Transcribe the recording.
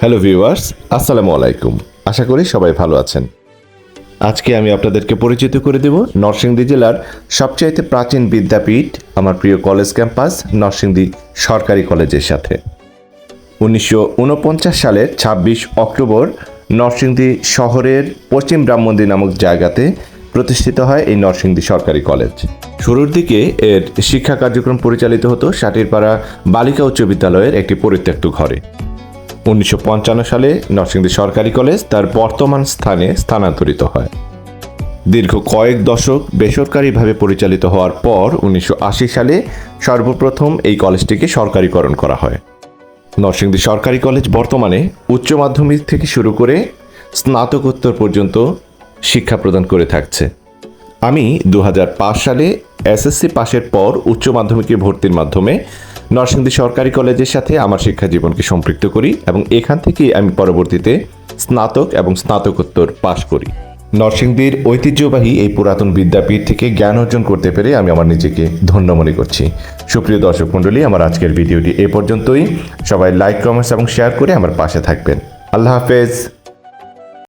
Hello viewers, আসসালামু আলাইকুম। আশা করি সবাই ভালো আছেন। আজকে আমি আপনাদেরকে পরিচিত করে দেব নরসিংদী জেলার সবচাইতে প্রাচীন বিদ্যাপীঠ, আমার প্রিয় কলেজ ক্যাম্পাস নরসিংদী সরকারি কলেজের সাথে। 1949 সালের 26 অক্টোবর নরসিংদী শহরের পশ্চিম ব্রাহ্মণদী নামক জায়গাতে প্রতিষ্ঠিত হয় এই নরসিংদী সরকারি কলেজ। শুরুর দিকে এর শিক্ষা কার্যক্রম পরিচালিত হতো সাটিরপাড়া বালিকা উচ্চ বিদ্যালয়ের একটি পরিত্যক্ত ঘরে। 1955 সালে নরসিংদী সরকারি কলেজ তার বর্তমান স্থানে স্থানান্তরিত হয়। দীর্ঘ কয়েক দশক বেসরকারিভাবে পরিচালিত হওয়ার পর 1980 সালে সর্বপ্রথম এই কলেজটিকে সরকারিকরণ করা হয়। নরসিংদী সরকারি কলেজ বর্তমানে উচ্চ মাধ্যমিক থেকে শুরু করে স্নাতকোত্তর পর্যন্ত শিক্ষা প্রদান করে থাকছে। আমি 2005 সালে এসএসসি পাশের পর উচ্চ মাধ্যমিকে ভর্তির মাধ্যমে নরসিংদী সরকারি কলেজের সাথে আমার শিক্ষা জীবনকে সম্পৃক্ত করি এবং এখান থেকেই আমি পরবর্তীতে স্নাতক এবং স্নাতকোত্তর পাশ করি। নরসিংদীর ঐতিহ্যবাহী এই পুরাতন বিদ্যাপীঠ থেকে জ্ঞান অর্জন করতে পেরে আমি আমার নিজেকে ধন্য মনে করছি। সুপ্রিয় দর্শক মণ্ডলী, আমার আজকের ভিডিওটি এ পর্যন্তই। সবাই লাইক, কমেন্টস এবং শেয়ার করে আমার পাশে থাকবেন। আল্লাহ হাফেজ।